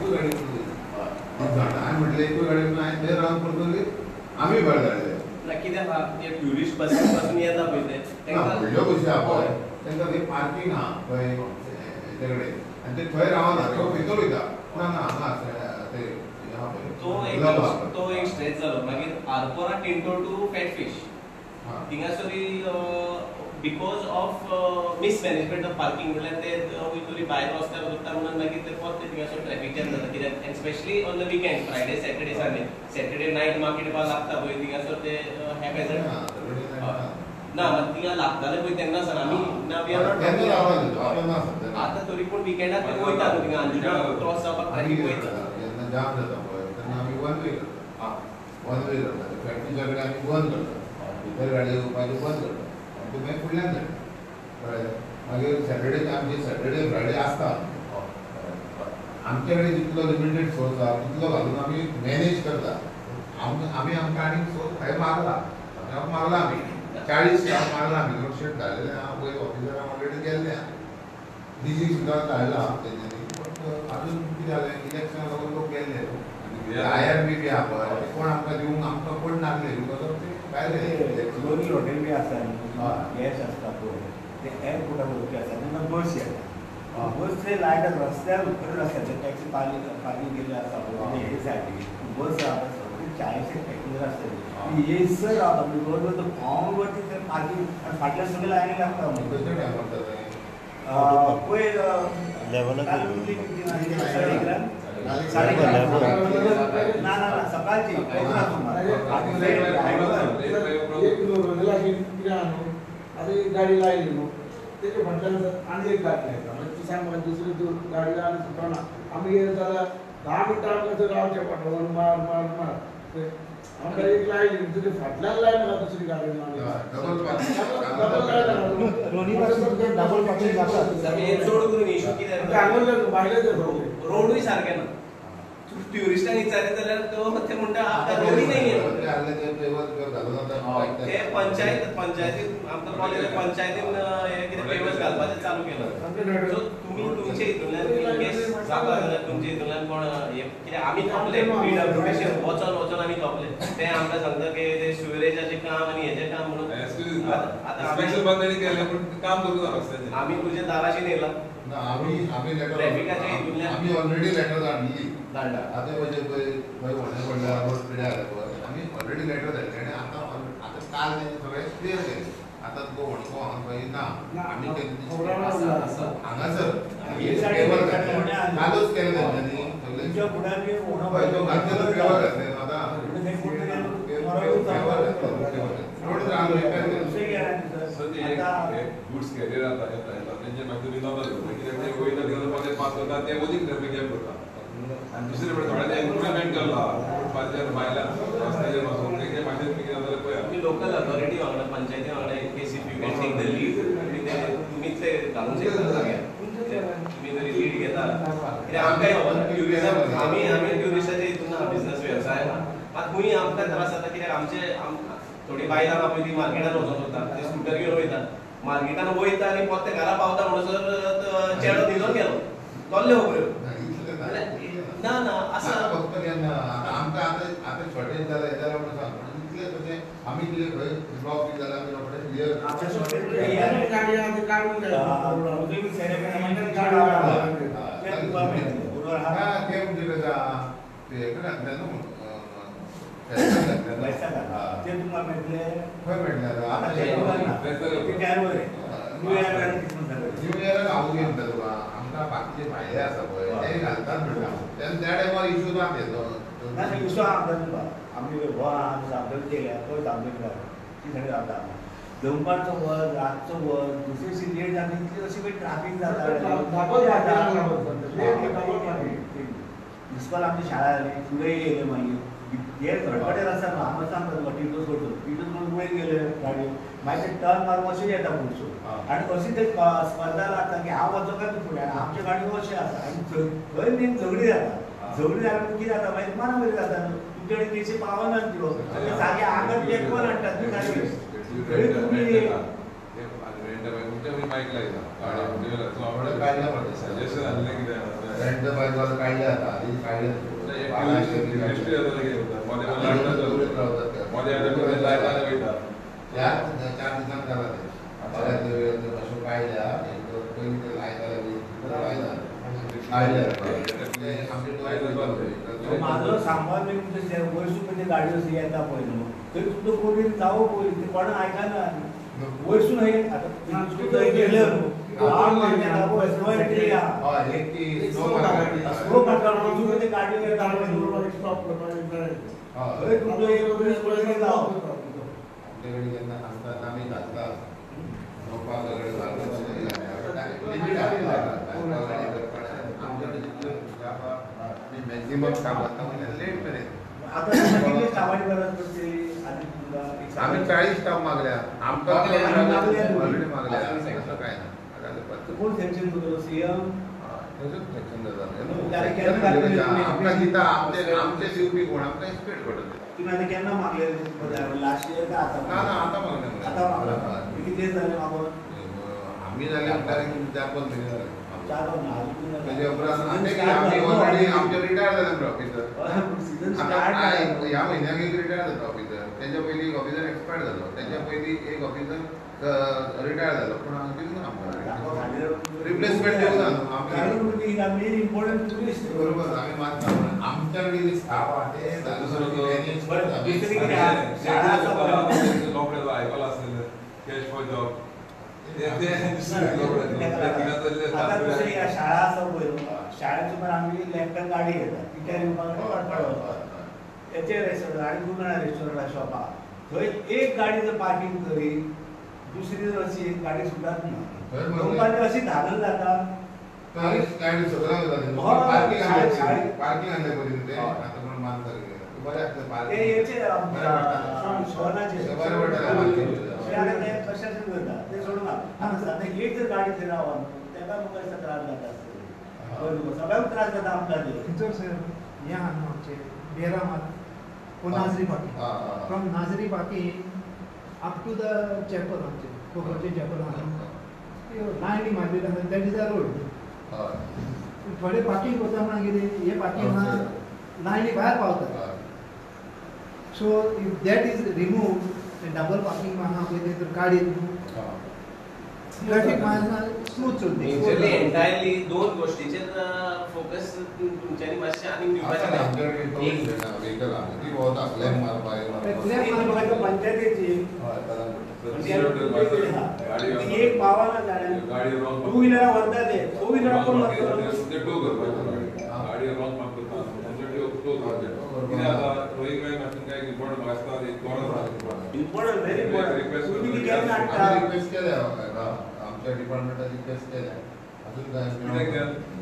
एकूच गाडी हांवें म्हटलें एकूच गाडयेन हांवें थंय रावन करतली आमी भायर धाडले कित्याक ते ट्युरिस्ट बसीन पासून येता पळय ते व्हडल्यो बसी आहा पळय तांकां थंय पार्किंग आहा खंय ते कडेन आनी ते थंय रावना तो भितर वयता ना ना हांगा ते तो एक स्ट्रेच जालो मागीर आरपोरा टिंटो टू फॅटफिश थिंगासोरी because of mismanagement of parking म्हणल्यार ते वयतरी भायर रस्त्यार वता म्हणून मागीर ते परते थिंगासर ट्रॅफिक जॅम जाता कित्याक specially on the weekend Friday Saturday Sunday Saturday night market बा लागता पळय थिंगासर ते हॅपेझंट ना थिंगा लागताले पळय तेन्ना सान आमी ना वी आर नॉट आतां तरी पूण विकेंडाक ते वयता न्हू थिंगा अंजुना क्रॉस जावपाक ट्रॅफिक वयता जेन्ना जाम जाता पळय तेन्ना आमी वन वे करता फॅक्टरीच्या कडेन आमी बंद करता भितर गाडयो येवपाच्यो बंद करता आनी मागीर फुडल्यान जाता कळ्ळें मागीर सॅटर्डे आमचे सॅटर्डे फ्रायडे आसता आमचे कडेन जितलो लिमिटेड सोर्स आहा तितलो घालून आमी मॅनेज करता आमी आमकां आनीक सोर्स भायर मारला आमी 40 स्टाफ मारला आमी लोडशेड घालेलें आहा पयर ऑफिसरांक ऑलरेडी गेल्ले आहा डीजी सुद्दां धाडला तेंच्यांनी बट आजून कितें जालें इलेक्शना लागून लोक गेल्ले आयर बी आहा पळय कोण आमकां दिवंक आमकां कोण नासले बिकॉज ऑफ ते भायर दोन्ही हॉटेल बी आसा गॅस आसता पळय ते एअरपोर्टा वरती आसा तेन्ना बस येता बस थंय लायट रस्त्यार उतरत आसता ते टॅक्सी पार्किंग केल्ले आसता पळय हे सायडीक बस आहा सगळी 40 पॅसेंजर आसतली येयसर रावता म्हणजे जवळ जवळ पावंड वरती ते पार्किंग आनी फाटल्यान सगळे लायनी लागता पळय ना ना ना सकाळची गाडी लायली न्हू तेजे फाटल्यान आनी एक गाडी लायता म्हणजे ती सांग दुसरी गाडी आनी सुटना आमी गेले जाल्यार 10 मिनटां आमकां रावचें पडटा मार मार मार आमकां एक लायली तुजे फाटल्यान लायना दुसरी गाडी डबल पार्किंग जाता चड करून इश्यू कितें भायले रोडूय सारके ना ट्युरिस्टांक विचारले जाल्यार ते म्हणटा आतां रोडी नाहीये ते पंचायतीन आमकां कॉलेज पंचायतीन हे कितें पेवर्स घालपाचें चालू केलं सो तुमी तुमचे हितूंतल्यान केस जाता जाल्यार तुमचे हितूंतल्यान कोण कित्याक आमी तोपले PWDC वचोन आमी तोपले ते आमकां सांगता की ते सिवरेजाचें काम आनी हेजें काम म्हणून आमी तुजे दाराशी येयला आमी ट्रॅफिकाच्या हितूंतल्यान आमी ऑलरेडी लेटर धाडली आतां म्हणजे खंय व्हडले व्हडले रोड पिड्यार आमी ऑलरेडी लेटर धाडले आनी आतां काल तेंचे सगळें क्लियर केलें आतां तुका वणको हांगा खंय ना आमी हांगासर कालूच केलें तेंच्यांनी गुड्स कॅरियर आता तेंचे मागीर रिनोवल कित्याक वयता ते पास करता ते ओदीक ट्रॅफिक जॅम करता आनी दुसरे कडेन थोड्यांनी इम्प्रुवमेंट केला फुटपाथाचेर बायलां रस्त्याचेर वचून तेंचे मागीर कितें जाता पळय आमी लोकल अथॉरिटी वांगडा पंचायती वांगडा in case if you can take the lead तुमीच ते घालून शकता सगळ्यांक तुमी जरी लीड घेता कित्याक आमकां ट्युरिजम आमी ट्युरिस्टाचे हितून बिजनस वेवसाय मात खूंय आमकां त्रास जाता कित्याक आमचे थोडी बायलां आपली ती मार्केटान वचून वता ते स्कुटर घेवन वयता मार्केटान वयता आनी परते घरा पावता म्हणसर चेडो न्हिदोन गेलो तोल्ले खबऱ्यो ना ना आसा फक्त आमकां आतां शॉर्टेज जाला हे जाला म्हणून सांग इतलें तशें आमी कितें खंय ब्लॉक बी जाला आमी रोखडेच क्लियर गाडी आमी काडून ते म्हणजे कसा ते घातले न्हू ते तुमकां मेळटले खंय मेळटले न्यू इयराक हांव घेवन तुका आमकां बाकीचे भायले आसा पळय ते घालतात म्हणटा तेन्ना त्या टायमार इशू ना तेजो ना इशू आमकां तुका आमी आमी सामकें केल्या तो सामकें ती सगळी जाता दनपारचो वर रातचो वर दुसरी लेट जाता इतली अशी पळय ट्राफीक जाता प्रिंसिपल आमची शाळा जाली फुडें येयले मागीर हे गडबडेर आसा न्हू आमी सांगता टिटो सोडून टिटो सोडून वयर गेले गाडयो मागीर ते टर्न मारून अशें येता पुढचो आनी अशी ते स्पर्धा लागता की हांव वचो काय तूं फुडें आनी आमच्यो गाडयो अशें आसा आनी थंय मेन झगडी जाता झगडी जाल्यार कितें जाता मागीर मारा मारी जाता न्हू तुमचे कडेन केशी पावना त्यो सारके आंगार तेंकून हाडटात न्हू गाडयो थंय तुमी बायक लायता सजेशन आसलें कितें रेंट बायकोला काढले आता आधी काढले चार दिसांक जाला ते अशें काडल्या पयलीं ते लायताले माझं सांबार मी तुमचे वयसून म्हणजे गाडी अशी येता पळय न्हू थंय तुमचो कोणी जावं पळय ते कोणा आयकना वयसून हे आता थंय गेले न्हू स्लो काडटा ते गाडी येता स्टॉप करपाक थंय तुमचो एक पुलीस पळय जावं आमच्याकडे जेन्ना सांगतात आमी घातला मॅक्झिमम काम करता लेट पर्यंत आम्ही 40 स्टाफ मागल्या आमकां ऑलरेडी मागल्या असं काय ना कोण सेक्शन तुझं सीएम आमकां दिता आमचे दिवपी कोण आमकां एक्सपेक्ट करता तुम्ही आता केन्ना मागले लास्ट इयर का आता ना आता मागले आता मागला किती झाले मागून आम्ही जाल्यार डायरेक्ट 4-5 महिने झाले चार म्हणजे आम्ही ऑलरेडी आमचे रिटायर झाले ऑफिसर आता ह्या म्हयन्याक एक रिटायर जाता ऑफिसर त्याच्या पयलीं एक ऑफिसर एक्सपायर जालो त्याच्या पयलीं एक ऑफिसर रिटायर जालो पूण कितें आमकां रिप्लेसमेंट दिवना आमी इम्पॉर्टंट टुरिस्ट बरोबर आमी मानता आमच्या कडेन स्टाफ आहा ते आयकला आसलें कॅश फॉर जॉब आता दुसरी शाळा आसा पळय शाळेची पण आमी लॅपटॉप गाडी घेता टिचर येवपाक वाटपाक तेचेर रेस्टॉरंट खूब जाणां रेस्टॉरंट शॉप आहा थंय एक गाडी जर पार्किंग करी दुसरी जर अशी एक गाडी सुटत ना लोकांनी अशी धागल जाता गाडी सगळ्यांक जाता पार्किंग आणले पयलीं ते आता कोण मानता बरें आसलें पार्किंग ते हेचेर शहराचेर कशाचेर करता ते सोडून आता सद्या एक जर गाडी थंय रावना तेका मुखार त्रास जाता सगळ्यांक त्रास जाता आमकां टीचर सर हे आहा न्हू आमचे बेरामात नाजरी बाकी फ्रॉम नाजरी बाकी अप टू द चॅपल आमचे कोकणचे चॅपल आहा लायनी मारलेली आहा दॅट इज अ रोड थोडे पार्किंग करता म्हणा कितें हे पार्किंग आहा लायनी भायर पावता so if that is remove double parking आहा पळय ते काडीत ट्रॅफिक मारना स्मूथ मेजरली चलता एंटायरली दोन गोष्टीचेर फोकस तुमच्यांनी मातशें आनी दिवपाचें व्हेकल आहा ती भोंवता क्लेम मारपाक पंचायतीची एक पावना जाल्यार टू व्हिलर व्हरता ते फोर व्हिलर कोण गाडी रॉंग मार्क करता टो कितें आता रोहित भाई मातून काय इम्पॉर्टंट आसता एक गरज इम्पॉर्टंट व्हेरी इम्पॉर्टंट तुम्ही केन्ना आमी रिक्वेस्ट केल्या आमच्या डिपार्टमेंटान रिक्वेस्ट केल्या अजून काय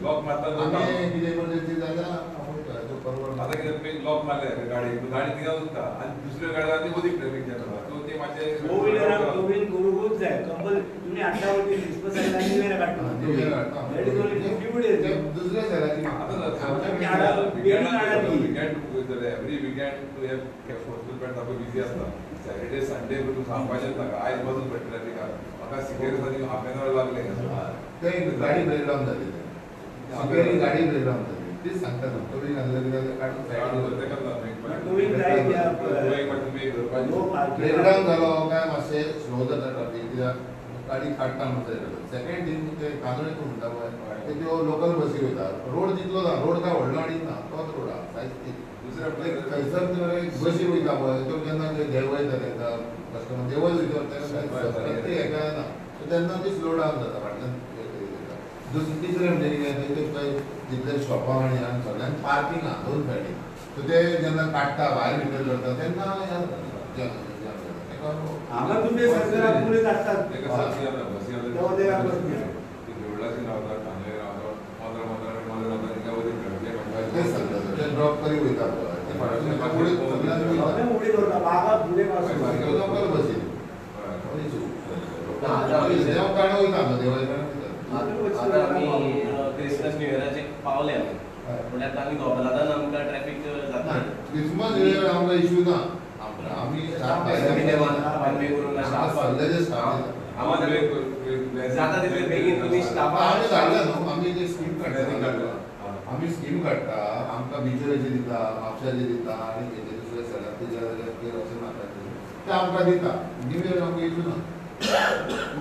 लॉक मारता आमी कितें इमर्जन्सी जाल्यार तो परवड आता कितें लॉक मारले गाडी कितें उरता आनी दुसऱ्या गाडयांनी ओदीक ट्रॅफिक जाता सो ते मातशें फोर व्हिलराक दोन करूंकूच जाय कंपल तुम्ही आठवड्या वरती डिस्पोजल आनी वेळ काडटा दॅट इज ओन्ली 50 डेज दुसऱ्या शहराची every weekend to have fulfilment आपलो बिजी आसता सॅटर्डे संडे तूं सांगपाचें नाका आयज बसून पडटा ट्रॅफिकाक म्हाका सिक्युरिटी हाफ एन अवर लागले ते गाडी ब्रेकडाऊन जाली सिक्युरिटी गाडी ब्रेकडाऊन जाली तीच सांगता ना थोडी ब्रेकडाऊन जालो काय मातशें स्लो जाता ट्रॅफिक कित्याक गाडी काडटा म्हणटा सेकंड थींग ते कांदोळेक म्हणटा पळय त्यो लोकल बसी वयता रोड जितलो ना रोड काय व्हडलो आनी ना तोच रोड आहा सायज थंयसर बसी वयता पळय त्यो जेन्ना देव वयता तांकां कस्टमर देवच भितर प्रत्येक हेका ना सो तेन्ना ती स्लो डावन जाता फाटल्यान तिसरें म्हणजे कितें थंय जितले शॉपां आनी सगळ्यांक पार्किंग आहा दोन सायडीन सो ते जेन्ना काडटा भायर भितर करता तेन्ना हांगा तुमी सरकाराक पुलीस आसतात ड्रॉप करी वयता उडी करता बागा फुडें पासून लोकल बसी देव काडो वयता देवळाच्या आता आमी क्रिसमस न्यू इयराचे पावले म्हळ्यार आमी गोबलादान आमकां ट्रॅफिक जाता क्रिसमस न्यू इयर आमकां इशू ना आमी जाता तितले बेगीन तुमी स्टाफाक आमी धाडला न्हू आमी ते स्कीम काडला आमी स्कीम काडटा आमकां बिचोरेचे दिता म्हापशाचे दिता आनी हेजे दुसरे सगळ्या जाग्यार अशें नाका ते आमकां दिता न्यू इयर आमकां इशू ना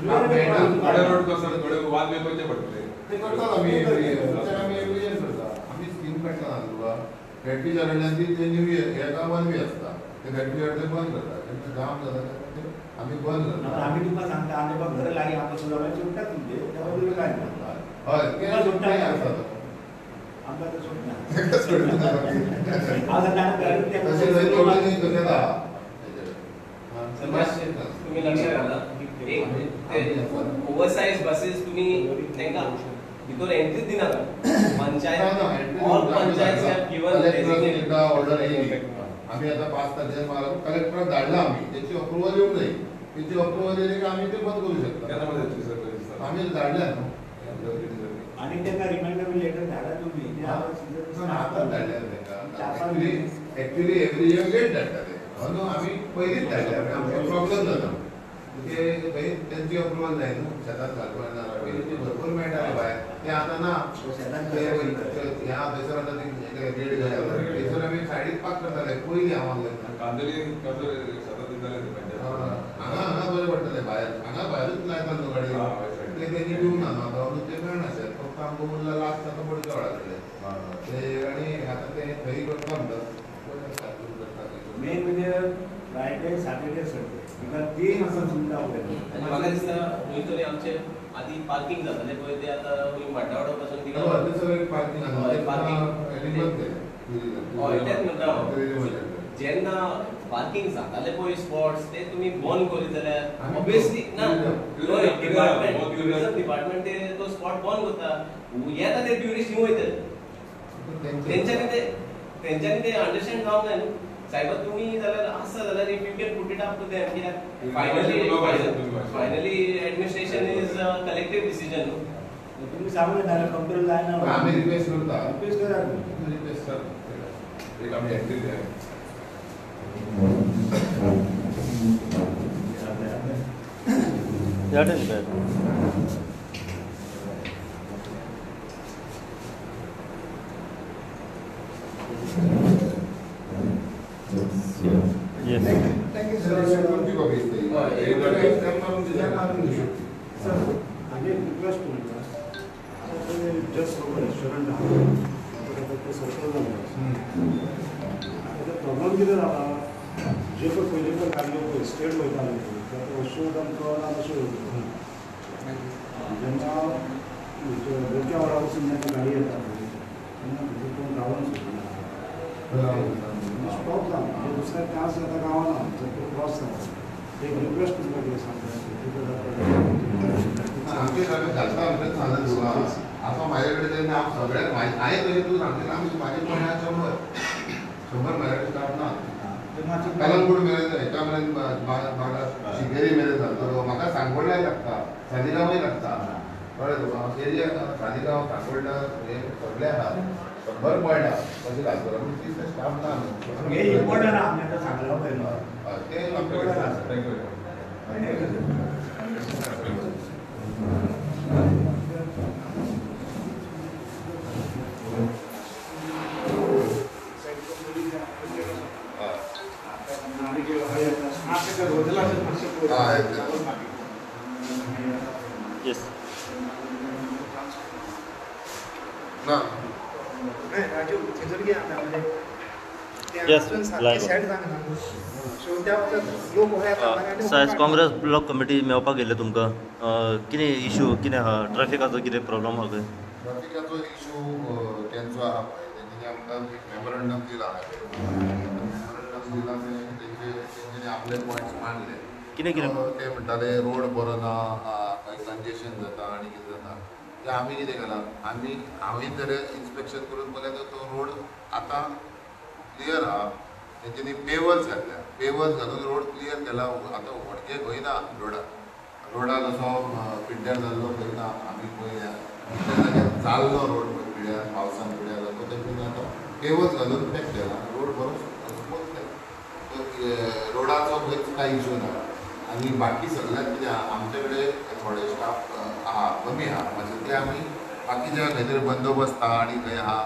थोडे रोड कसो थोडे वाल बी करचे पडटले ते करतात आमी एवरी इयर करता आमी स्कीम काडटा ना तुका फॅक्टरी कडल्यान ती न्यू इयर हेका वन वे आसता ते फॅक्टरी कडल्यान बंद करता तेन्ना जाम जाता तेन्ना आमी बंद करता आम्ही तुमकां सांगता आमच्या बाबा घर लागीं आमकां सुद्दां सुट्टा तुमचे त्यामुळे तुम्ही काय म्हणता हय ते सुट्टा आसता आमकां तर सुटना तेका सोडून आज आता तशें थंय थोडे न्ही तशें आहा तुम्ही लक्षात घाला एक ओव्हरसाइज बसेस तुम्ही तांकां भितर एंट्रीच दिनात panchayat all panchayat have given order येयली आमी आतां 5 तारखेर मागून कलेक्टराक धाडला आमी तेची अप्रुवल येवंक जाय तेची अप्रुवल येयली की आमी ते बंद करू शकता आमी धाडल्या न्हू आणि त्यांना रिमाइंडर लेटर धाडा तुम्ही आतां धाडल्या तांकां एक्चुअली एवरी इयर लेट धाडटा ते न्हू आमी पयलींच धाडल्या आमकां प्रॉब्लम जाता ते थंय तेंची अप्रुवल जाय न्हू शेतांत घालपाक ना पयलींची भरपूर मेळटाले भायर ते आतां ना ह्या थंयसर आतां ती रेड घालता थंयसर आमी सायडीक पाक करताले पयलीं हांव कांदोली शेतांत दिताले हांगा बरें पडटलें भायर हांगा भायरूच लायता न्हू गाडी ते तेणी दिवंक ना न्हू आतां ते मेळनाशे फक्त आमकां उरला लास्ट आतां पडक्या वाडा कडेन ते आनी आतां ते थंय करता म्हणटात मेन म्हणजे फ्रायडे सॅटर्डे संडे तुका 3 असं सुविधा आणि म्हाका दिसता खंय तरी आमचे आधी पार्किंग जाताले पळय ते आतां खंय वाड्डा पासून ते सगळे पार्किंग हय तेच म्हणटा हांव जेन्ना पार्किंग जाताले पळय स्पॉट्स ते तुम्ही बंद करीत जाल्यार ऑब्वियसली ना डिपार्टमेंट टुरिझम डिपार्टमेंट ते तो स्पॉट बंद करता येता ते ट्युरिस्ट हिंग वयतले तेंच्यांनी ते अंडरस्टँड जावंक जाय न्हू सायबा तुम्ही जाल्यार आसा जाल्यार if you can put it up to them कित्याक finally administration is collective decision न्हू तुम्ही सांगून जाल्यार कंट्रोल जायना आमी रिक्वेस्ट करता रिक्वेस्ट करा रिक्वेस्ट करता एक आमी एंट्री द्या Thank you, sir. कोणती कॉपी सर आगे रिक्वेस्ट करता जस्ट रेस्टॉरंट ते सर्कल प्रॉब्लम कितें जाला जे पळय पयलीं पळय गाडयो पळय स्टेट वयताले अश्यो आमकां अश्यो जेन्ना बोरक्या वाडा वचून जेन्ना गाडी येता तेन्ना भितर कोण रावून स्टॉप जावन दुसऱ्या त्रास जाता गांवांना तो क्रॉस जाता एक रिक्वेस्ट करपाक सांगता आमचे सगळे घालता आमचेच सांगत तुका आतां म्हाजे कडेन तेन्ना सगळ्याक हांवें तरी तूं सांगता आमी म्हाजे पळय 100 म्हाजे कडेन स्टाफ ना कलंगूट मेरेन हेका मेरेन म्हाका शिगेरी मेरेन घालतलो म्हाका सांगोड्याय लागता सालिगांवय लागता कळ्ळें तुका एरिया सालिगांव सांगोडा हे सगळे आहा 100 पॉयंट आहा तशें घालतलो पूण तितले स्टाफ ना न्हू हे इम्पॉर्टंट आहा आमी आतां सांगलो पळय ते इम्पॉर्टंट आसा थँक्यू Yes. ना राजू थिजर घे आता म्हणजे Yes, live. सेट जाना सो त्या लोक होया सायन्स काँग्रेस ब्लॉक कमिटी मेळपाक गेले तुमकां कितें इशू कितें आहा ट्रॅफिकाचो कितें प्रॉब्लम आहा खंय ट्रॅफिकाचो इशू तेंचो आहा पळय तेंच्यांनी आमकां एक मेमोरंडम दिला मेमोरंडम दिला तेंच्यांनी आपले पॉयंट्स मांडले कितें कितें ते म्हणटाले रोड बरो ना कंजेशन जाता आनी कितें जाता ते आमी कितें केलां हांवें जर इन्स्पेक्शन करून पळयलें तो रोड आतां क्लियर आहा तेंच्यांनी पेवर्स घातल्या पेवर्स घालून रोड क्लियर केला आतां व्हडके खंय ना रोडाक असो पिड्ड्यार जाल्लो खंय ना आमी पळयल्या जाल्लो रोड पिड्यार पावसान पिड्यार जातो तेंच्यांनी आतां पेवर्स घालून पॅक केला रोड बरो स्मूथ केला रोडाचो खंयच कांय इशू ना आनी बाकी सगळ्यात कितें आहा आमचे कडेन थोडे स्टाफ आहा कमी आहा मातशे ते आमी बाकीच्या खंय तरी बंदोबस्त आहा आनी खंय आहा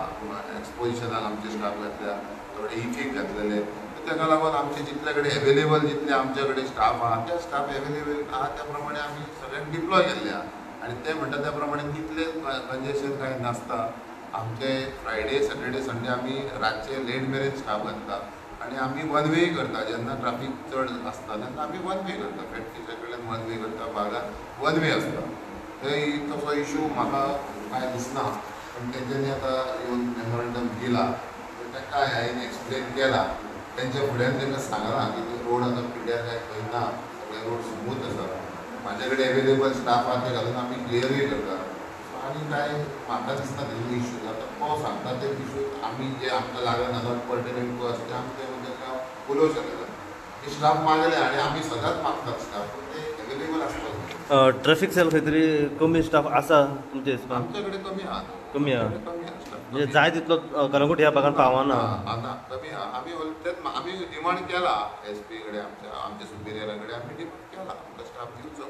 एक्सपोजिशनाक आमचे स्टाफ घातल्या थोडे इफेक्ट घातलेले ताका लागून आमचे जितले कडेन एवेलेबल जितले आमचे कडेन स्टाफ आहा ते स्टाफ एवेलेबल आहा त्या प्रमाणे आमी सगळ्यांक डिप्लॉय केल्ले आहा आनी ते म्हणटा त्या प्रमाणे तितले कंजेशन कांय नासता आमचे फ्रायडे सॅटर्डे संडे आमी रातचे लेट मेरेन स्टाफ घालता आनी आमी वन वे करता जेन्ना ट्राफीक चड आसता तेन्ना आमी वन वे करता फॅक्टरीच्या कडल्यान वन वे करता बागान वन वे आसता थंय तसो इशू म्हाका कांय दिसना पण तेंच्यांनी आतां येवन मेमोरंडम दिला ताका हांवें एक्सप्लेन केला तेंच्या फुड्यान तांकां सांगलां की रोड आतां पिड्ड्यार काय खंय ना सगळे रोड स्मूथ आसा म्हाजे कडेन एवेलेबल स्टाफ आहा ते घालून आमी क्लियरूय करता आनी काय म्हाका दिसना तेजो इशू आतां तो सांगता ते इशू आमी जे आमकां लागना नॉट पर्टिनंट टू आसता आमी ते तांकां उलोवंक शकना ते स्टाफ मागले आनी आमी सदांच मागतात स्टाफ पूण ते एवेलेबल आसपाक जाय ट्रॅफिक सेल खंय तरी कमी स्टाफ आसा तुमच्या हिसपान आमचे कडेन कमी आहा कमी आहा कमी आहा स्टाफ म्हणजे जाय तितलो कलंगूट ह्या भागान पावना आतां कमी आहा आमी डिमांड केला SP कडेन आमच्या सुपिरियरा कडेन आमी डिमांड केला आमकां स्टाफ दिवचो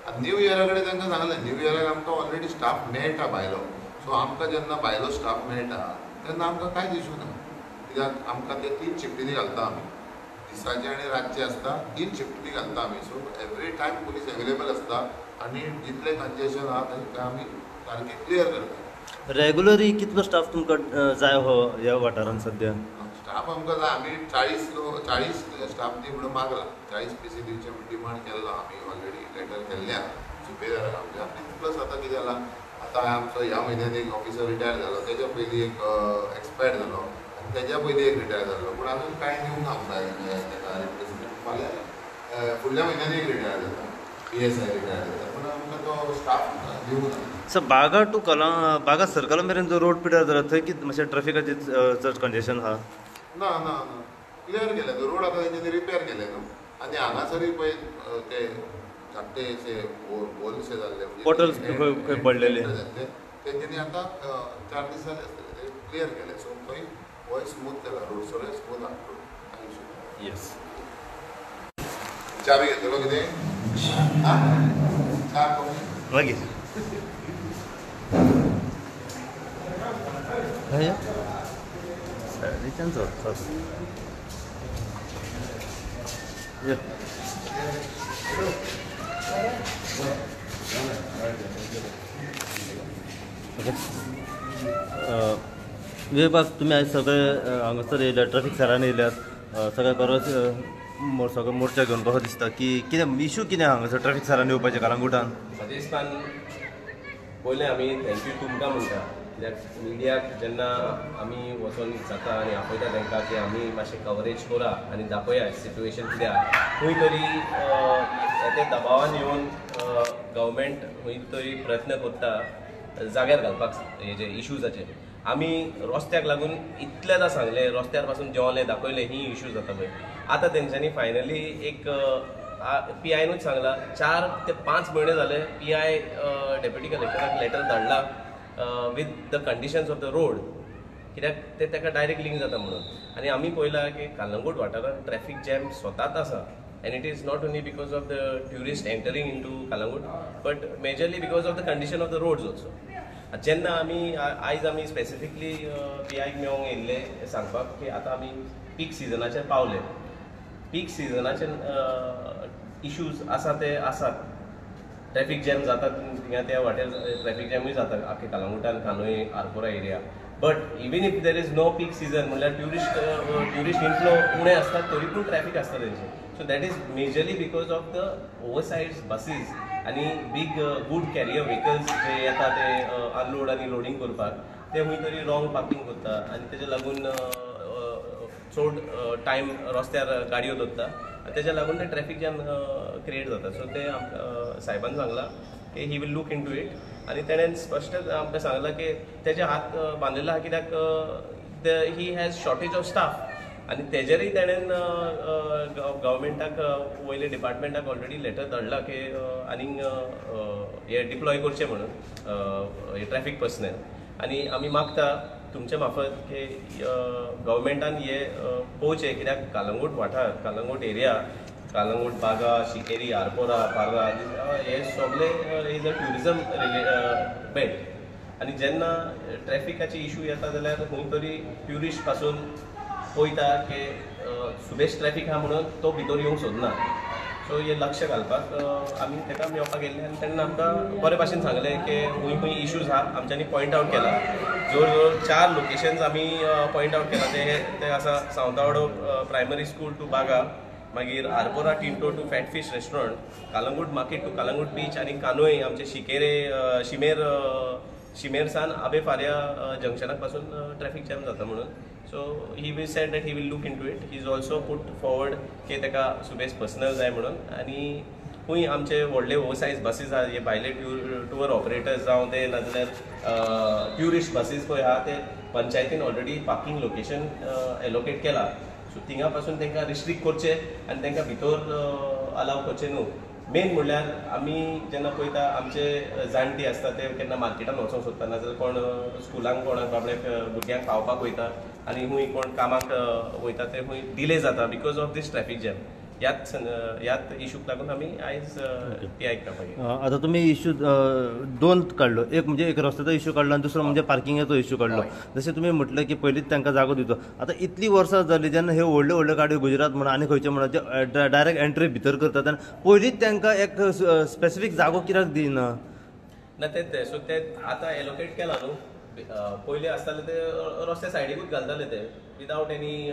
आतां न्यू इयरा कडेन तांकां सांगलें न्यू इयराक आमकां ऑलरेडी स्टाफ मेळटा भायलो सो आमकां जेन्ना भायलो स्टाफ मेळटा तेन्ना आमकां कांयच इशू ना कित्याक आमकां ते 3 शिफ्टींनी घालता आमी दिसाचे आनी रातचे आसता 3 शिफ्टींनी घालता आमी so every time police available आसता आनी जितले कंजेशन आहा तें आमी सारकें क्लियर करता रेगुलरी कितलो स्टाफ तुमकां जाय हो ह्या वाठारांत सद्या स्टाफ आमकां जाय आमी 40 स्टाफ दी म्हणून मागला 40 पीसी दिवचे म्हणून डिमांड केल्लो आमी ऑलरेडी लेटर केल्ल्या सुपेरियराक आमच्या आनी प्लस आतां कितें जालां आतां आमचो ह्या म्हयन्यान एक ऑफिसर रिटायर जालो तेज्या पयलीं एक एक्सपायर्ड जालो आनी तेज्या पयलीं एक रिटायर जालो पूण आजून कांय दिवंक ना आमकां ताका रिप्लेसमेंट फाल्यां फुडल्या म्हयन्यान एक रिटायर जाता PSI रिटायर जाता पूण आमकां तो स्टाफ दिवंक ना सर बागा टू बागा सर्कला मेरेन जो रोड पिड्यार जाला थंय कितें मातशें ट्रॅफिकाचें चड कंजेशन आहा ना ना ना क्लियर केले तो रोड आतां तेंच्यांनी रिपेर केले न्हू आनी हांगासरूय पळय ते धाकटेशे होलशे जाल्ले पोर्टल्स खंय पडलेले तेंच्यांनी आतां 4 दीस जाले आसतले ते क्लियर केले सो खंय होय स्मूथ जाला रोड सगळे स्मूथ आहा येस च्या बी घेतलो कितें च्या कमी मागीर साडीच्यान विभाग तुम्ही आज सगळे हांगासर येयल्यात ट्रॅफिक सरान येयल्यात सगळे परस सगळो मोर्चा घेवन कसो दिसता की कितें इशू कितें हांगासर ट्रॅफिक सरान येवपाचें कलंगूटान म्हाज्या दिसपान पयलें आमी थँक्यू तुमकां म्हणटा कित्याक मिडियाक जेन्ना आमी वचून जाता आनी आपयता तांकां की आमी मातशें कवरेज करा आनी दाखोवया सिट्युएशन कितें आहा खंय तरी ते दबावान येवन गव्हर्मेंट खंय तरी प्रयत्न करता जाग्यार घालपाक हेजे इशूजाचे आमी रस्त्याक लागून इतलेदां सांगलें रस्त्यार पासून जेवले दाखयले ही इशू जाता पळय आतां तेंच्यांनी फायनली एक PIनूच सांगला 4 ते 5 म्हयने जाले PI डेप्युटी कलेक्टराक लेटर धाडला with the conditions of the road कित्याक ते ताका डायरेक्ट लिंक जाता म्हणून आनी आमी पळयलां की कलंगूट वाठारांत ट्रॅफीक जॅम स्वताच आसा and it is not only because of the tourists entering into Kalangut but majorly because of the condition of the roads also जेन्ना आमी आयज आमी स्पेसिफिकली PIक मेळोंक येयल्ले सांगपाक की आतां आमी पीक सिजनाचेर पावले पीक सिजनाचे इशूज आसा ते आसात ट्रॅफीक जॅम जातात थिंगा त्या वाटेर ट्रॅफीक जॅमूय जाता आख्या कलंगुटान कानोय Arpora area but even if there is no peak season म्हणल्यार ट्युरिस्ट इन्फ्लो उणें आसता तरी पूण ट्रॅफीक आसता तेंचे so that is majorly because of the oversized buses आनी बीग गूड कॅरियर व्हेकल्स जे येता ते अनलोड आनी लोडिंग करपाक ते खंय तरी रॉंग पार्किंग करता आनी तेजे लागून चड टायम रस्त्यार गाडयो दवरता आनी तेज्या लागून ते ट्रॅफीक जॅम क्रिएट जाता सो ते साहेबान सांगलां की he will look into it आनी तेणें स्पश्ट आमकां सांगलां की तेजे हात बांदिल्लो आहा कित्याक he has shortage of staff आनी तेजेरय तेणें गव्हर्मेंटाक वयले डिपार्टमेंटाक ऑलरेडी लेटर धाडला की आनीक हे डिप्लॉय करचें म्हणून हे ट्रॅफीक पर्सनल आनी आमी मागता तुमचे मार्फत की गव्हर्मेंटान हे पळोवचें कित्याक कलंगूट वाठार कलंगूट एरिया कलंगूट बागा शिकेरी आरपोरा पार्रा हे सगळे इज अ ट्युरिजम बेल्ट आनी जेन्ना ट्रॅफिकाची इशू येता जाल्यार खंय तरी ट्युरिस्ट पासून पळयता की सुबेज ट्रॅफिक आहा म्हणून तो भितर येवंक सोदना. सो हे लक्ष घालपाक आमी ताका मेळपाक गेल्ले आनी तेन्ना आमकां बरे भाशेन सांगलें की खंय खंय इशूज आहा आमच्यांनी पॉयंट आवट केला. जवळ जवळ 4 लोकेशन्स आमी पॉयंट आवट केला. ते आसा सावंतवाडो प्रायमरी स्कूल टू बागा, मागीर Arpora Tinto to Fat Fish restaurant, Calangute market to Calangute beach आनी कानोय आमचे शिमेर सान आबे फार्या जंक्शनाक पासून ट्रॅफिक जॅम जाता म्हणून. So he will said that he will look into it. He is also put forward की ताका सुबेज पर्सनल जाय म्हणून. आनी खंय आमचे व्हडले ओवरसायज बसीस आहा, हे भायले टूर ऑपरेटर्स जावं ते नाजाल्यार ट्युरिस्ट बसीस पळय आहा ते पंचायतीन ऑलरेडी पार्किंग लोकेशन एलोकेट केला. सो थिंगा पासून तांकां रिस्ट्रिक्ट करचे आनी तांकां भितर अलाव करचे न्हू. मेन म्हणल्यार आमी जेन्ना पळयता आमचे जाणटी आसता ते केन्ना मार्केटान वचोंक सोदता, नाजाल्यार कोण स्कुलांक कोणाक बाबड्या भुरग्यांक खावपाक वयता आनी खंय कोण कामाक वयता ते खंय डिले जाता because of this traffic jam. ह्याच इशूक लागून आमी आयज PI करपाक. आता तुम्ही इश्यू 2 काढलो, एक म्हणजे एक रस्त्याचो इश्यू काढलो आणि दुसरो म्हणजे पार्किंगाचो इश्यू काढलो. जशें तुमी म्हटलें की पयलींच तांकां जागो दितो. आता इतली वर्सां जाली जेन्ना हे व्हडल्यो व्हडल्यो गाडयो गुजरात म्हणा आनी खंयचे म्हणा जे डायरेक्ट एंट्री भितर करतात आनी पयलींच तांकां एक स्पेसिफीक जागो कित्याक दिना ना ते. सो ते आतां एलोकेट केला न्हू. पयलीं आसताले ते रस्त्या सायडीकूच घालताले ते without any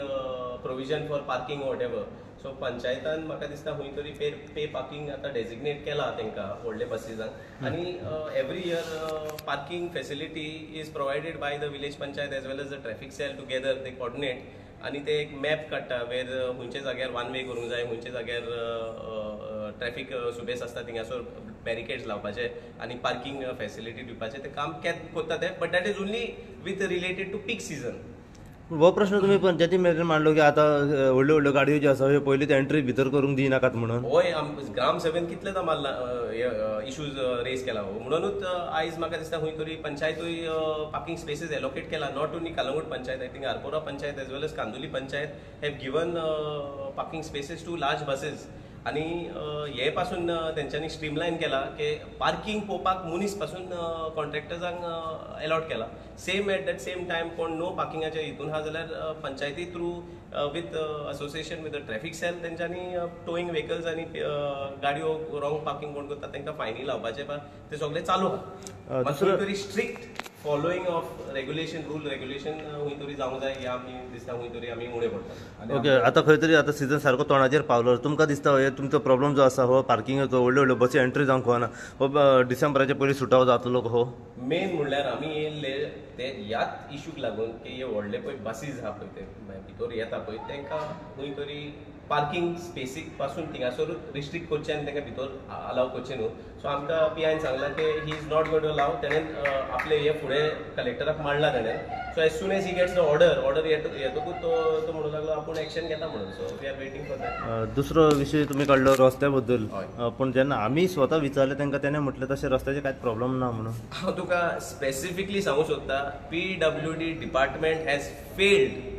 provision for parking whatever. So पंचायतान म्हाका दिसता खंय तरी पे पार्किंग आतां डेजिग्नेट केला तांकां व्हडले बसीसांक. आनी every year parking facility is provided by the village panchayat as well as the traffic cell together. ते कोऑर्डिनेट आनी ते एक मॅप काडटा वेर खंयच्या जाग्यार 1 वे करूंक जाय, खंयच्या जाग्यार ट्रॅफिक सुबेस आसता थिंगासोर बॅरिकेड्स लावपाचे आनी पार्किंग फेसिलिटी दिवपाचे. ते काम करता ते, but that is only with related to peak season. हो प्रश्न तुम्ही पंचायती मेरेन मांडलो की आता व्हडल्यो व्हडल्यो गाडयो ज्यो आसा ह्यो पयलींच एंट्री भितर करूंक दिनाकात म्हणून. होय, ग्राम सभेन कितलेदा मारला इश्यूज रेज केला. म्हणूनच आयज म्हाका दिसता खंय तरी पंचायतूय पार्किंग स्पेसीस एलोकेट केला. Not only Calangute panchayat, I think Arpora panchayat as well as Candolim panchayat have given parking spaces to large buses. आनी हे पासून तेंच्यांनी स्ट्रीमलायन केला की पार्किंग पळोवपाक मनीस पासून कॉन्ट्रॅक्टर्सांक अलॉट केला. Same at that same time कोण नो पार्किंगाच्या हितून आहा जाल्यार पंचायती through with association with the traffic cell तेंच्यांनी टोईंग व्हेकल्स आनी गाडयो रॉंग पार्किंग कोण करता तांकां फायनी लावपाचे ते सगळे चालू आहा. तरी strict following of regulation rule regulation खंय तरी जावंक जाय. हे आमी दिसता खंय तरी आमी उणें पडटा. ओके, आता खंय तरी आता सीझन सारको तोंडाचेर पावलो. तुमकां दिसता हे तुमचो प्रॉब्लम जो आसा हो पार्किंगाचो व्हडल्यो व्हडल्यो बसी एंट्री जावंक खोना हो डिसेंबराच्या पयलीं सुटावो जातलो हो? मेन म्हणल्यार आमी येयल्ले ते ह्याच इशूक लागून की हे व्हडले पळय बसीस आहा पळय ते भितर येता पळय तांकां खंय तरी पार्किंग स्पेसीक पासून थिंगासरूच रिस्ट्रिक्ट करचें आनी तांकां भितर अलाव करचें न्हू. सो आमकां PIन सांगलां की he is not going to allow. तेणें आपले हे फुडें कलेक्टराक मांडला तेणें. So as soon as he gets the order येतकूच तो म्हणूंक लागलो आपूण एक्शन घेता म्हणून. So we are waiting for that. दुसरो विशय तुमी काडलो रस्त्या बद्दल. पूण जेन्ना आमी स्वता विचारलें तांकां तेणें म्हटलें तशें रस्त्याचें कांयच प्रॉब्लम ना म्हणून. हांव तुका स्पेसिफिकली सांगूंक सोदता PWD department has failed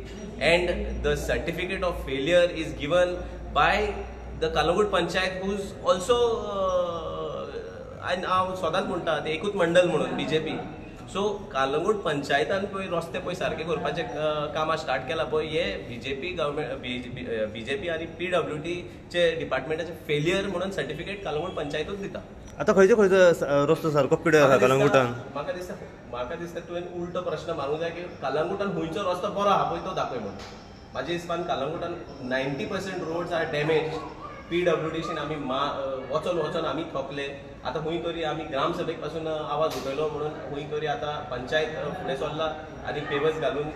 and the certificate of failure is given by the Kalangut Panchayat who is also and हांव सदांच म्हणटा ते एकूच मंडल म्हणून BJP. सो कालंगूट पंचायतान पळय रस्ते पळय सारके करपाचें कामां स्टार्ट केलां पळय हे BJP गव्हर्मेंट BJP आनी PWD चे डिपार्टमेंटाचे फेलियर म्हणून सर्टिफिकेट कालंगूट पंचायतूच दिता. आता खंयचे रस्तो सारको पिड्यार आसा कालंगुटान? म्हाका दिसता तुवें उलटो प्रश्न मारूंक जाय की कालंगुटान खंयचो रस्तो बरो आहा पळय तो दाखय म्हणून. म्हाज्या हिसपान कालंगुटान 90% रोड्स आर डॅमेज. PWDशीन आमी वचोन आमी थकले. आतां खंय तरी आमी ग्राम सभेक पासून आवाज उठयलो म्हणून खंय तरी आतां पंचायत फुडें सरला आनी पेवर्स घालून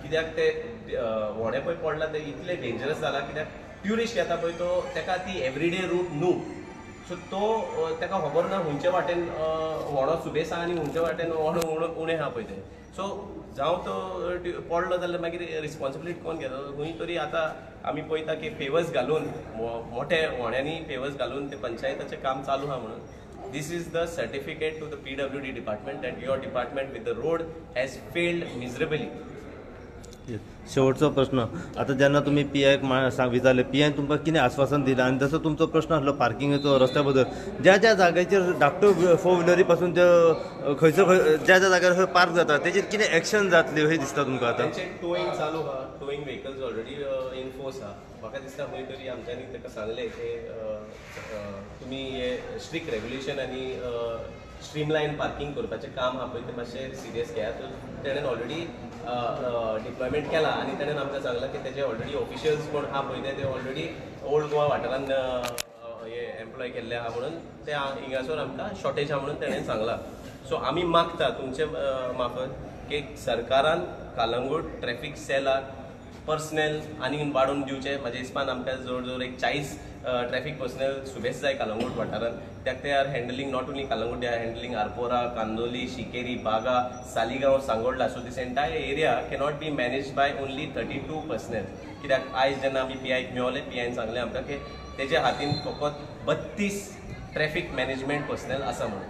कित्याक ते व्हडें पळय पडला ते इतले डेंजरस जाला कित्याक ट्युरिस्ट येता पळय तो ताका ती एवरीडे रूट न्हू. सो तो ताका खबर ना खंयचे वाटेन व्हडो सुबेस आहा आनी खंयचे वाटेन व्हडो उणें आहा पळय ते. सो जावं तो पडलो जाल्यार मागीर रिस्पॉन्सिबिलिटी कोण घेता? खंय तरी आतां आमी पळयता की पेवर्स घालून मोठे व्हड्यांनी पेवर्स घालून ते पंचायताचें काम चालू आहा म्हणून. This is the certificate to the PWD department that your department with the road has failed miserably. शेवटचो प्रश्न आता जेन्ना तुमी PIक विचारले PIन तुमकां कितें आश्वासन दिलां आनी जसो तुमचो प्रश्न आसलो पार्किंगेचो रस्त्या बद्दल ज्या ज्या जाग्याचेर धाकट्यो 4 व्हिलरी पासून त्यो खंयचो ज्या ज्या जाग्यार पार्क जाता तेजेर कितें एक्शन जातली अशें दिसता तुमकां आतां? तेंचे टोईंग चालू आहा, towing vehicles already in force आहा. म्हाका दिसता खंय तरी आमच्यांनी ताका सांगलें की तुमी हे स्ट्रिक्ट रेग्युलेशन आनी स्ट्रीमलायन पार्किंग करपाचें काम आहा पळय तें मातशें सिरियस घेयात. तेणेन ऑलरेडी डिप्लॉयमेंट केला आनी तेणेन आमकां सांगलां की तेजे ऑलरेडी ऑफिशियल्स कोण आहा पळय ते ऑलरेडी ओल्ड गोवा वाठारांत हे एम्प्लॉय केल्ले आहा म्हणून ते हिंगासर आमकां शॉर्टेज आहा म्हणून तेणेन सांगलां. सो आमी मागता तुमचे मार्फत की सरकारान कलंगूट ट्रॅफिक सेलाक पर्सनल आनी वाडोवन दिवचे. म्हाज्या हिसपान आमकां जवळ जवळ एक 40 ट्रॅफिक पर्सनल सुबेज जाय कलंगूट वाठारांत. त्याक ते are handling not only Calangute, they are handling Arpora, Candolim, Sinquerim, Baga, Saligao, Sangolda. So this entire area cannot be manage by only 32 personnel. कित्याक आयज जेन्ना आमी PIक मेळोले PIन सांगलें आमकां की तेजे हातीन फकत 32 ट्रॅफिक मॅनेजमेंट पर्सनल आसा म्हणून,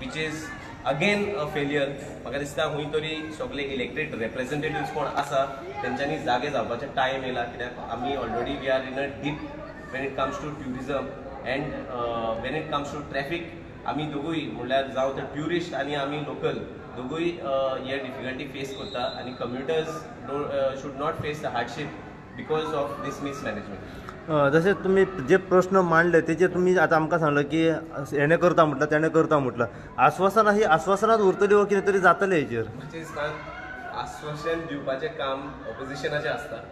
which is again a failure. म्हाका दिसता खंय तरी सगळे इलेक्टेड रिप्रेझेंटेटिव्स कोण आसा तेंच्यांनी जागे जावपाचे टायम येयला. कित्याक आमी already we are in a deep when it comes to tourism and when it comes to traffic. आमी दोगूय म्हणल्यार जावं ते ट्युरिस्ट आनी आमी लोकल दोगूय हे डिफिकल्टी फेस करता आनी commuters should not face the hardship because of this mismanagement. जसे तुम्ही जे प्रश्न मांडले तेचे तुम्ही आता आमकां सांगलं की हेणे करता म्हटलं तेणे करता म्हटलं, आश्वासन ही आश्वासनात उरतली वा कितें तरी जातलें हेचेर? आश्वासन दिवपाचें काम ऑपोजिशनाचें आसता.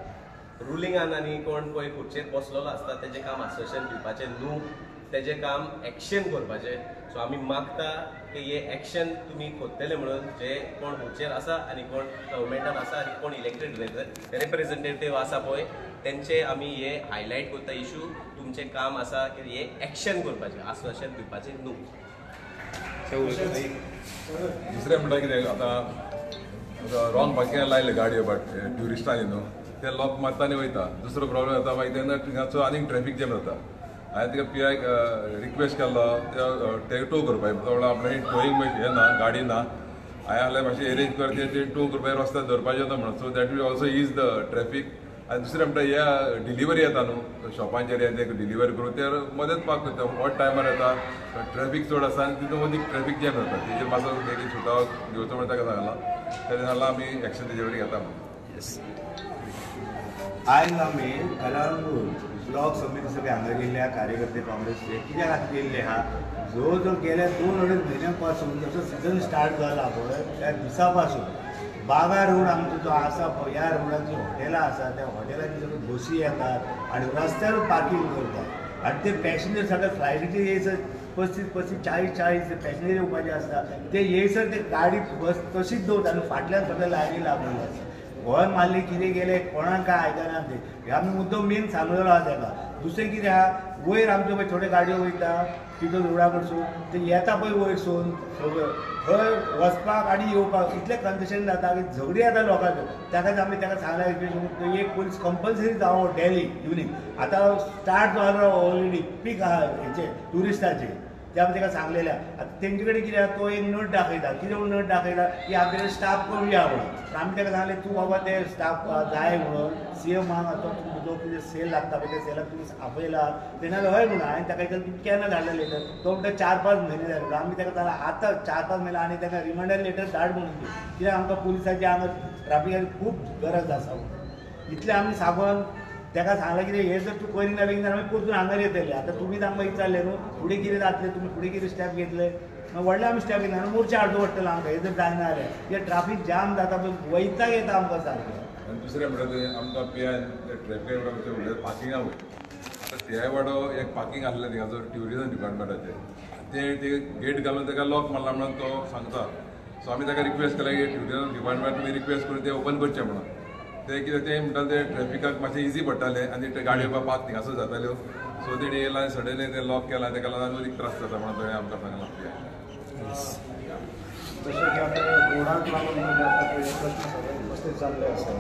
रुलिंगान आनी कोण पळय खुर्चेर बसलेलो आसता तेजें काम आश्वासन दिवपाचें न्हू, तेजें काम एक्शन करपाचें. सो आमी मागता की हे एक्शन तुमी कोत्तले म्हणून जे कोण खुर्चेर आसा आनी कोण गव्हर्मेंटान आसा आनी कोण इलेक्टेड रिप्रेझेंटेटिव्ह आसा पळय तेंचे आमी हे हायलायट करता इशू. तुमचें काम आसा की हे एक्शन करपाचें, आश्वासन दिवपाचें न्हू. दुसरें म्हणटा कितें आतां रॉंग पार्किंगाक लायले गाडयो बट ट्युरिस्टांनी न्हू ते लॉक मारता आनी वयता. दुसरो प्रॉब्लेम जाता मागीर तेन्ना थिंगाचो आनीक ट्रॅफिक जॅम जाता. हांवें तिका PIक रिक्वेस्ट केल्लो ते टो करपाक, आपणे टोईंग हे ना गाडी ना. हांवें आहलें मातशें अरेंज कर ते टो करपाक रस्त्यार धरपाचें येता म्हणून. So that will also is the traffic. आनी दुसरें म्हणटा हे डिलिव्हरी येता न्हू शॉपांचेर ते डिलिव्हरी करून ते मदेंच पार्क करता, वॉट टायमार येता ट्रॅफिक चड आसा आनी तितून मदीं ट्रॅफिक जॅम जाता. तेजेर मातसो बेगीन सुटाव घेवचो म्हणून ताका सांगलां. तेणें सांगलां आमी एक्शन तेजे कडेन घेता म्हणून. आयज आमी कलंगूट ब्लॉक समिती सगळे हांगा गेल्ले कार्यकर्ते काँग्रेसचे कित्याक खातीर गेल्ले आहा, जवळ जवळ गेल्या 200 म्हयन्यां पासून जसो सिजन स्टार्ट जाला पळय त्या दिसा पासून बागा रोड आमचो जो आसा पळय ह्या रोडाची हॉटेलां आसा त्या हॉटेलांनी सगळ्यो बसी येतात आनी रस्त्यार पार्किंग करतात. आनी ते पॅसेंजर सगळे फ्लायटीचे येयसर 35-40 40 पॅसेंजर येवपाचे आसता ते येयसर ते गाडी बस तशीच दवरता आनी फाटल्यान सगळे लायनी लागलेले आसा. गोंय मारली कितें गेले कोणाक काय आयकना ते आमी मुद्दो मेन सांगलेलो आहा ताका. दुसरें कितें आहा वयर आमच्यो पळय थोड्यो गाडयो वयता तितून रोडा कडसून ते येता पळय वयरसून सगळ्यो थंय वचपाक आनी येवपाक इतलें कन्सेशन जाता की झगडी येता लोकांच्यो. ताकाच आमी ताका सांगलें एक पुलीस कंपल्सरी जावं डेली इवनिंग. आतां स्टार्ट जालो ऑलरेडी पीक आहा हेचे ट्युरिस्टाचे ते आमी ताका सांगलेलें आहा. आतां तेंचे कडेन कितें आहा तो एक नट दाखयता. कितें म्हणून नट दाखयता की आमचे कडेन स्टाफ कमी या म्हणून. आमी ताका सांगलें तूं बाबा ते स्टाफ जाय म्हणून CMाक जो कितें सेल लागता पळय त्या सेलाक तुमी आपयला तेन्ना हय म्हणून हांवें ताका विचारलें तूं केन्ना धाडलें लेटर. तो म्हणटा 4-5 म्हयने जाले म्हणून. आमी ताका सांगलें आतां 4-5 म्हयने आनी ताका रिमांडर लेटर धाड म्हणून दी. कित्याक आमकां पुलिसाची हांगा ट्राफिकाची खूब गरज आसा. इतलें आमी सांगून ताका सांगलें कितें हे जर तूं करिना बेगीन आमी परतून हांगा येतले. आतां तुमीच आमकां विचारलें न्हू फुडें कितें जातलें, तुमी फुडें कितें स्टेप घेतले. व्हडले आमी स्टेप घेतले आनी मोर्चा हाडचो पडटलो आमकां. हे जर जायना जाल्यार हे ट्राफीक जाम जाता पळय वयताक येता आमकां सारकें. आनी दुसरें म्हणटा आमकां PIन ट्रॅफिक म्हणल्यार पार्किंगा वयर आतां CI वाडो एक पार्किंग आसलें थिंगाचो ट्युरिजम डिपार्टमेंटाचें ते गेट घालून ताका लॉक मारला म्हणून तो सांगता. सो आमी ताका रिक्वेस्ट केलें की ट्युरिजम डिपार्टमेंट तुमी रिक्वेस्ट करून ते ओपन करचें म्हणून. ते कितें ते म्हणटा ते ट्रॅफिकाक मातशें इजी पडटालें आनी ते गाडयो पार्क थिंगासर जाताल्यो. सो तेणी येयला आनी सडनली ते लॉक केला ताका लागून आनीक त्रास जाता म्हणून थंय आमकां सांगलां PI. जशें की आतां रोडाक लागून म्हणजे आतां प्रश्न सगळे उपस्थित जाल्ले आसा.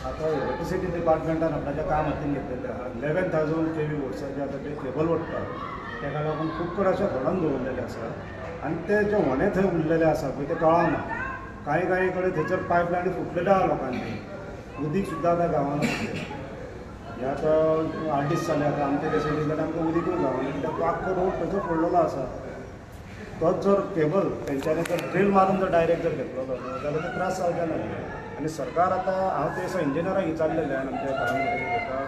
आतां इलेक्ट्रिसिटी डिपार्टमेंटान आपल्याचें काम हातीन घेतलेलें आहा. 11,000 kV वोल्ट्साचे आतां ते केबल ओडटा ताका लागून खूब कडेन अशें घडोवन दवरलेलें आसा आनी ते जे होणे थंय उरलेले आसा पळय ते कळना. कांय कडेन थंयसर पायपलायनी फुटलेल्यो आहा लोकांनी. उदीक सुद्दां आतां गांवांना हे आतां आर्टिस्ट जाले आतां आमचे कशें जाल्यार आमकां उदीकूय गावना कित्याक तो आख्खो रोड खंयचो पडलेलो आसा तोच जर केबल तेंच्यांनी जर ड्रील मारून जर डायरेक्ट जर घेतलो जाल्यार ते त्रास जावचे ना आनी सरकार आतां हांव ते दिसा इंजिनियराक विचारलेले आनी आमच्या एका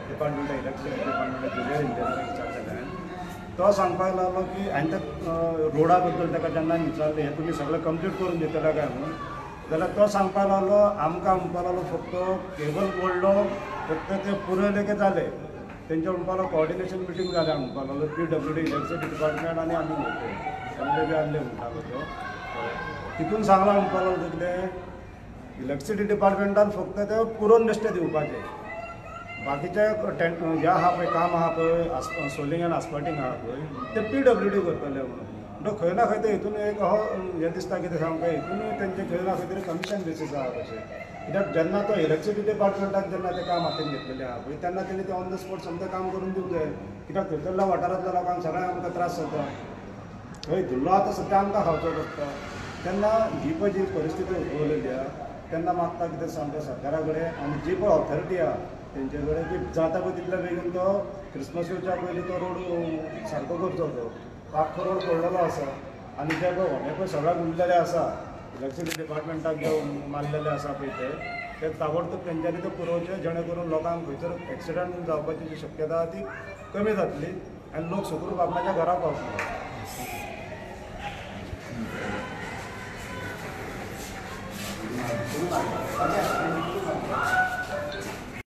डिपार्टमेंट इलेक्ट्रिसिटी डिपार्टमेंट जुनियर इंजिनियराक विचारलेले तो सांगपाक लागलो की हांवें त्या रोडा बद्दल ताका जेन्ना विचारलें हें तुमी सगळें कंप्लीट करून दितले काय म्हणून जाल्यार तो सांगपाक लागलो आमकां म्हणपाक लागलो फक्त केबल ओडलो फक्त ते पुरयले की जाले तेंचे म्हणपाक लागलो कॉर्डिनेशन मिटींग जाल्या म्हणपाक लागलो PWD इलेक्ट्रिसिटी डिपार्टमेंट आनी आमी सगळे बी आहले म्हणटालो तो तितून सांगला म्हणपाक लागलो कितें इलेक्ट्रिसिटी डिपार्टमेंटान फक्त ते पुरोवन बेश्टे दिवपाचे बाकीचे हे आहा पळय काम आहा पळय सोलिंग आनी आस्पाल्टींग आहा पळय ते PWD करतले म्हणून म्हणटकीर खंय ना खंय ते हितून एक हें दिसता कितें सामकें हितूनय तेंचे खंय ना खंय तरी कमिशन बेसीस आहा कशें कित्याक जेन्ना तो इलेक्ट्रिसिटी डिपार्टमेंटान जेन्ना तें काम हातीन घेतलेलें आहा पळय तेन्ना तेणी तें ऑन द स्पॉट समजें काम करून दिवंक जाय कित्याक थंयसरल्या वाठारांतल्या लोकांक सगळ्यांक आमकां त्रास जाता थंय धुल्लो आतां सद्या आमकां खावचो पडटा तेन्ना ही पळय जी परिस्थिती उद्भवलेली आहा तेन्ना मागता कितें सांगता सरकारा कडेन आनी जी पळय ऑथॉरिटी आहा तेंचे कडेन की जाता पळय तितल्या बेगीन तो क्रिसमसाच्या पयलीं तो रोड सारको करचो तो आख्खो रोड पडलेलो आसा आनी जे पळय हे पळय सगळ्याक उरलेले आसा इलेक्ट्रिसिटी डिपार्टमेंटाक जे मारलेले आसा पळय ते ताबडतोब तेंच्यांनी ते पुरोवचे जेणे करून लोकांक खंयसर एक्सिडंट जावपाची जी शक्यता आहा ती कमी जातली आनी लोक सुखरूप आपल्याच्या घरा पावतले.